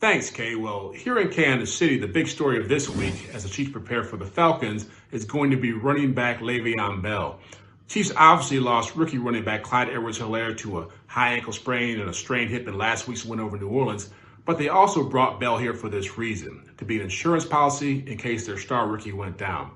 Thanks, Kay. Well, here in Kansas City, the big story of this week, as the Chiefs prepare for the Falcons, is going to be running back Le'Veon Bell. Chiefs obviously lost rookie running back Clyde Edwards-Helaire to a high ankle sprain and a strained hip in last week's win over New Orleans, but they also brought Bell here for this reason, to be an insurance policy in case their star rookie went down.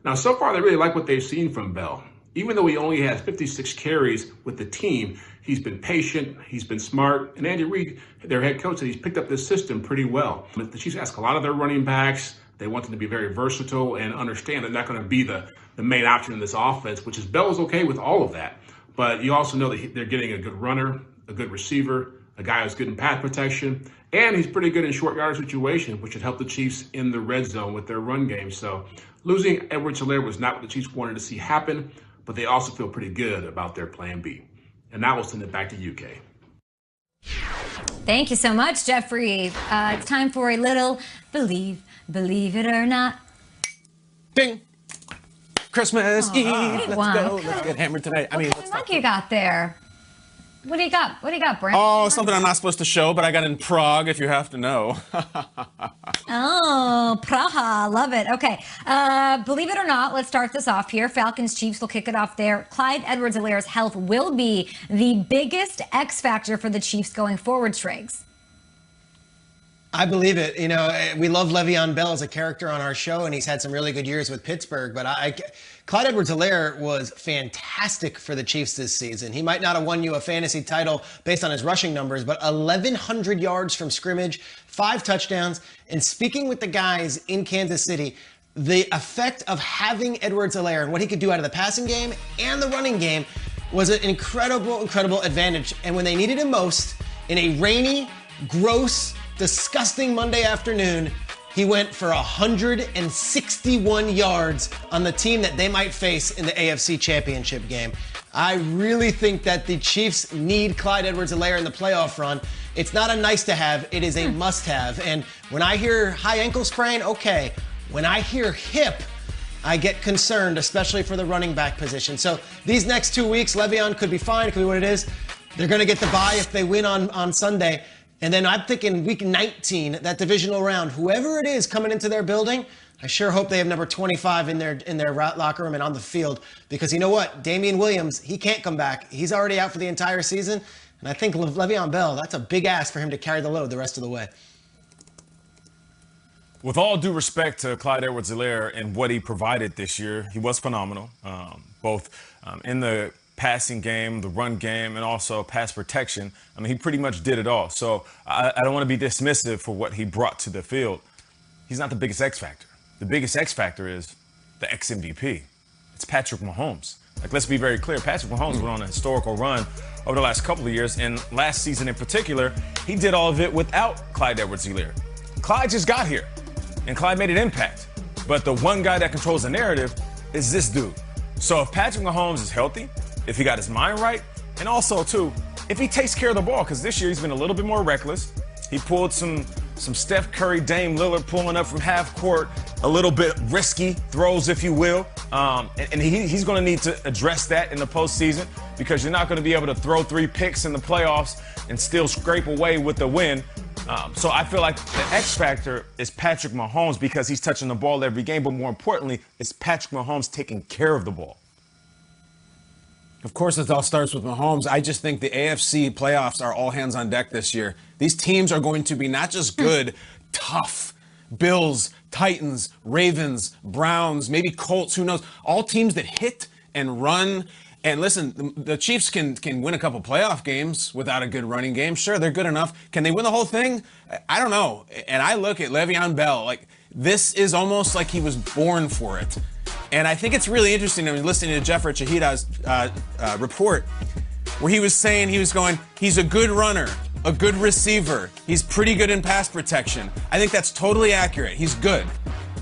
Now, so far, they really like what they've seen from Bell. Even though he only has 56 carries with the team, he's been patient, he's been smart, and Andy Reid, their head coach, said he's picked up this system pretty well. The Chiefs ask a lot of their running backs. They want them to be very versatile and understand they're not going to be the main option in this offense, which is Bell is okay with all of that. But you also know that they're getting a good runner, a good receiver, a guy who's good in pass protection, and he's pretty good in short yardage situations, which should help the Chiefs in the red zone with their run game. So losing Edwards-Helaire was not what the Chiefs wanted to see happen, but they also feel pretty good about their plan B. And now we'll send it back to you, Kay. Thank you so much, Jeffrey. It's time for a little believe it or not. Ding! Christmas Eve. Let's go. Good. Let's get hammered tonight. What kind of luck you got there? What do you got? What do you got, Brent? Oh, something I'm not supposed to show, but I got in Prague, if you have to know. Oh, Praha. Love it. Okay. Believe it or not, let's start this off here. Falcons Chiefs will kick it off there. Clyde Edwards-Helaire's health will be the biggest X factor for the Chiefs going forward, Triggs. I believe it. You know, we love Le'Veon Bell as a character on our show, and he's had some really good years with Pittsburgh. But Clyde Edwards-Helaire was fantastic for the Chiefs this season. He might not have won you a fantasy title based on his rushing numbers, but 1,100 yards from scrimmage, 5 touchdowns. And speaking with the guys in Kansas City, the effect of having Edwards-Helaire and what he could do out of the passing game and the running game was an incredible advantage. And when they needed him most, in a rainy, gross, disgusting Monday afternoon, he went for 161 yards on the team that they might face in the AFC Championship game. I really think that the Chiefs need Clyde Edwards-Helaire in the playoff run. It's not a nice to have, it is a must have. And when I hear high ankle sprain, okay. When I hear hip, I get concerned, especially for the running back position. So these next 2 weeks, Le'Veon could be fine, it could be what it is. They're gonna get the bye if they win on Sunday. And then I'm thinking week 19, that divisional round, whoever it is coming into their building, I sure hope they have number 25 in their locker room and on the field. Because you know what? Damian Williams, he can't come back. He's already out for the entire season. And I think Le'Veon Bell, that's a big ask for him to carry the load the rest of the way. With all due respect to Clyde Edwards-Helaire and what he provided this year, he was phenomenal, both in the passing game, the run game, and also pass protection. I mean, he pretty much did it all. So I don't want to be dismissive for what he brought to the field. He's not the biggest X factor. The biggest X factor is the ex-MVP. It's Patrick Mahomes. Like, let's be very clear. Patrick Mahomes went on a historical run over the last couple of years, and last season in particular, he did all of it without Clyde Edwards-Helaire. Clyde just got here, and Clyde made an impact. But the one guy that controls the narrative is this dude. So if Patrick Mahomes is healthy, if he got his mind right, and also, too, if he takes care of the ball, because this year he's been a little bit more reckless. He pulled some Steph Curry, Dame Lillard pulling up from half court, a little bit risky throws, if you will. And he's going to need to address that in the postseason, because you're not going to be able to throw 3 picks in the playoffs and still scrape away with the win. So I feel like the X factor is Patrick Mahomes, because he's touching the ball every game, but more importantly, it's Patrick Mahomes taking care of the ball. Of course, it all starts with Mahomes. I just think the AFC playoffs are all hands on deck this year. These teams are going to be not just good, tough. Bills, Titans, Ravens, Browns, maybe Colts, who knows? All teams that hit and run. And listen, the Chiefs can win a couple playoff games without a good running game. Sure, they're good enough. Can they win the whole thing? I don't know. And I look at Le'Veon Bell, like, this is almost like he was born for it. And I think it's really interesting. I was listening to Jeffrey Chahida's report where he was saying he's a good runner, a good receiver. He's pretty good in pass protection. I think that's totally accurate. He's good.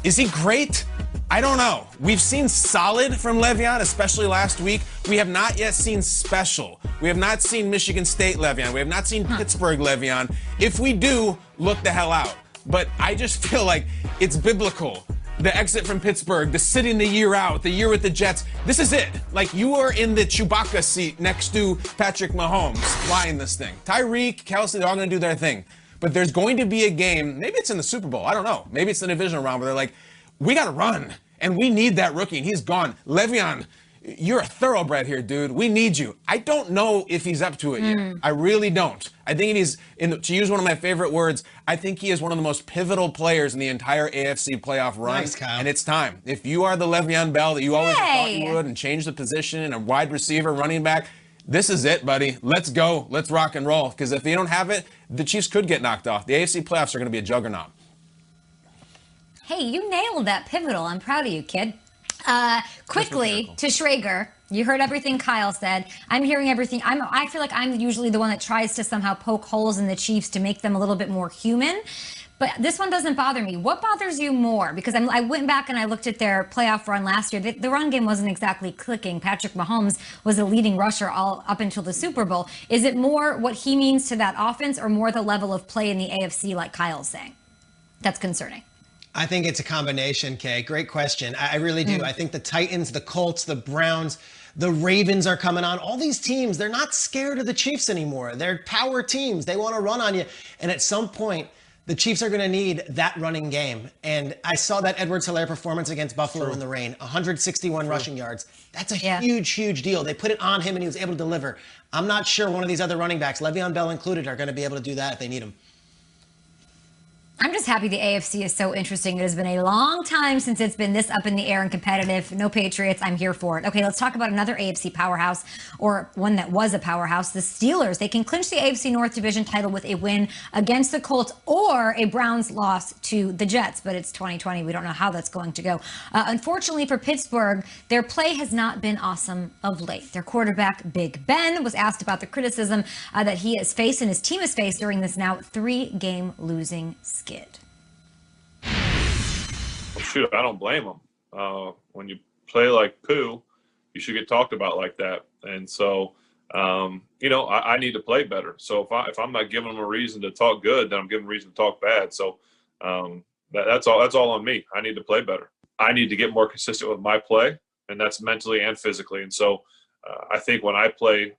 Is he great? I don't know. We've seen solid from Le'Veon, especially last week. We have not yet seen special. We have not seen Michigan State Le'Veon. We have not seen Pittsburgh Le'Veon. If we do, look the hell out. But I just feel like it's biblical. The exit from Pittsburgh, the sitting the year out, the year with the Jets. This is it. Like, you are in the Chewbacca seat next to Patrick Mahomes flying this thing. Tyreek, Kelsey, they're all going to do their thing. But there's going to be a game, maybe it's in the Super Bowl, I don't know. Maybe it's the divisional round where they're like, we got to run, and we need that rookie, and he's gone. Le'Veon, you're a thoroughbred here, dude. We need you. I don't know if he's up to it yet. I really don't. I think he's, to use one of my favorite words, I think he is one of the most pivotal players in the entire AFC playoff run. Nice, Kyle. And it's time. If you are the Le'Veon Bell that you always thought you would and change the position and a wide receiver, running back, this is it, buddy. Let's go. Let's rock and roll. Because if you don't have it, the Chiefs could get knocked off. The AFC playoffs are going to be a juggernaut. Hey, you nailed that pivotal. I'm proud of you, kid. Quickly to Schrager. You heard everything Kyle said. I'm hearing everything. I feel like I'm usually the one that tries to somehow poke holes in the Chiefs to make them a little bit more human. But this one doesn't bother me. What bothers you more? Because I went back and I looked at their playoff run last year. The run game wasn't exactly clicking. Patrick Mahomes was a leading rusher all up until the Super Bowl. Is it more what he means to that offense or more the level of play in the AFC like Kyle's saying? That's concerning. I think it's a combination, Kay. Great question. I really do. I think the Titans, the Colts, the Browns, the Ravens are coming on. All these teams, they're not scared of the Chiefs anymore. They're power teams. They want to run on you. And at some point, the Chiefs are going to need that running game. And I saw that Edwards-Helaire performance against Buffalo in the rain. 161 rushing yards. That's a huge, huge deal. They put it on him and he was able to deliver. I'm not sure one of these other running backs, Le'Veon Bell included, are going to be able to do that if they need him. I'm just happy the AFC is so interesting. It has been a long time since it's been this up in the air and competitive. No Patriots. I'm here for it. Okay, let's talk about another AFC powerhouse, or one that was a powerhouse, the Steelers. They can clinch the AFC North Division title with a win against the Colts or a Browns loss to the Jets, but it's 2020. We don't know how that's going to go. Unfortunately for Pittsburgh, their play has not been awesome of late. Their quarterback, Big Ben, was asked about the criticism that he has faced and his team has faced during this now 3-game losing skid. Well, shoot, I don't blame them. When you play like poo, you should get talked about like that. And so, I need to play better. So if I'm not giving them a reason to talk good, then I'm giving them a reason to talk bad. So that's all on me. I need to play better. I need to get more consistent with my play, and that's mentally and physically. And so I think when I play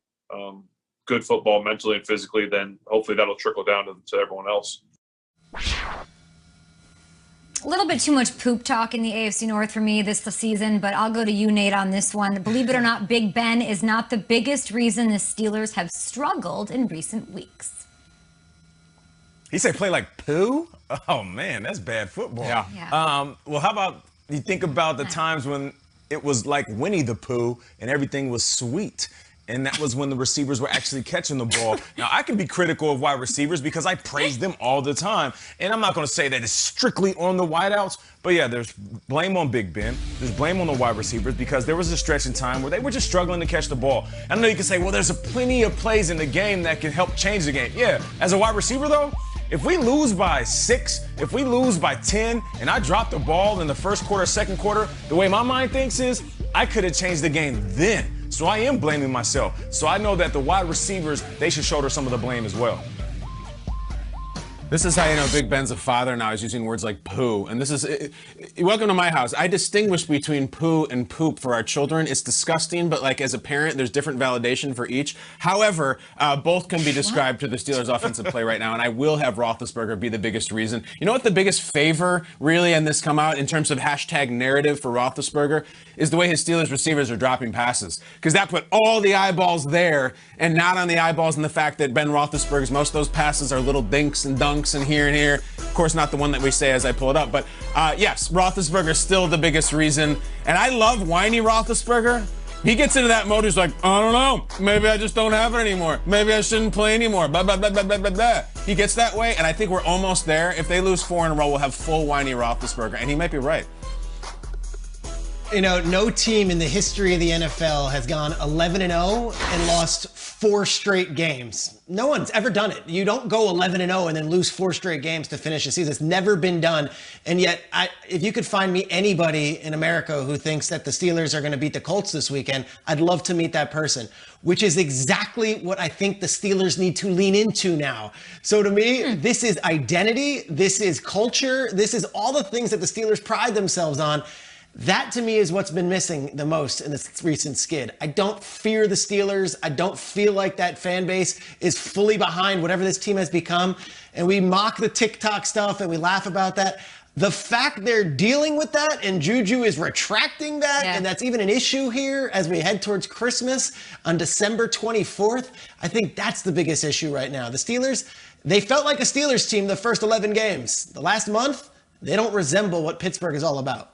good football mentally and physically, then hopefully that'll trickle down to everyone else. A little bit too much poop talk in the AFC North for me this season, but I'll go to you, Nate, on this one. Believe it or not, Big Ben is not the biggest reason the Steelers have struggled in recent weeks. He said play like poo? Oh, man, that's bad football. Yeah. Well, how about you think about the times when it was like Winnie the Pooh and everything was sweet? And that was when the receivers were actually catching the ball. Now, I can be critical of wide receivers because I praise them all the time. And I'm not going to say that it's strictly on the wideouts. But, yeah, there's blame on Big Ben. There's blame on the wide receivers because there was a stretch in time where they were just struggling to catch the ball. I know you can say, well, there's plenty of plays in the game that can help change the game. Yeah, as a wide receiver, though, if we lose by 6, if we lose by 10, and I drop the ball in the first quarter, second quarter, the way my mind thinks is I could have changed the game then. So I am blaming myself. So I know that the wide receivers, they should shoulder some of the blame as well. This is how you know Big Ben's a father now. He's using words like poo. And this is, welcome to my house. I distinguish between poo and poop for our children. It's disgusting, but like as a parent, there's different validation for each. However, both can be described to the Steelers offensive play right now. And I will have Roethlisberger be the biggest reason. You know what the biggest favor really in this come out in terms of hashtag narrative for Roethlisberger is the way his Steelers receivers are dropping passes. Because that put all the eyeballs there and not on the eyeballs in the fact that Ben Roethlisberger's, most of those passes are little dinks and dunks and here and here. Of course, not the one that we say as I pull it up. But yes, Roethlisberger is still the biggest reason. And I love whiny Roethlisberger. He gets into that mode. He's like, I don't know. Maybe I just don't have it anymore. Maybe I shouldn't play anymore. Blah, blah, blah, blah, blah, blah, blah. He gets that way, and I think we're almost there. If they lose 4 in a row, we'll have full whiny Roethlisberger. And he might be right. You know, no team in the history of the NFL has gone 11-0 and lost 4 straight games. No one's ever done it. You don't go 11-0 and then lose 4 straight games to finish a season. It's never been done. And yet, if you could find me anybody in America who thinks that the Steelers are going to beat the Colts this weekend, I'd love to meet that person, which is exactly what I think the Steelers need to lean into now. So to me, this is identity. This is culture. This is all the things that the Steelers pride themselves on. That to me is what's been missing the most in this recent skid. I don't fear the Steelers. I don't feel like that fan base is fully behind whatever this team has become. And we mock the TikTok stuff and we laugh about that. The fact they're dealing with that and Juju is retracting that, and that's even an issue here as we head towards Christmas on December 24th, I think that's the biggest issue right now. The Steelers, they felt like a Steelers team the first 11 games. The last month, they don't resemble what Pittsburgh is all about.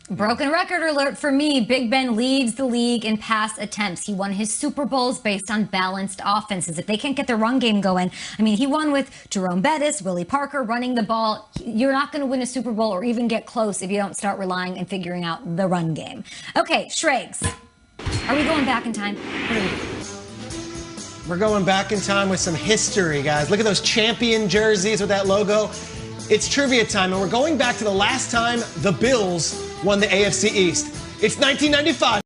Broken record alert for me. Big Ben leads the league in pass attempts. He won his Super Bowls based on balanced offenses. If they can't get their run game going, I mean, he won with Jerome Bettis, Willie Parker running the ball. You're not going to win a Super Bowl or even get close if you don't start relying and figuring out the run game. Okay, Schrags, are we going back in time? What are we doing? We're going back in time with some history, guys. Look at those champion jerseys with that logo. It's trivia time, and we're going back to the last time the Bills won the AFC East. It's 1995.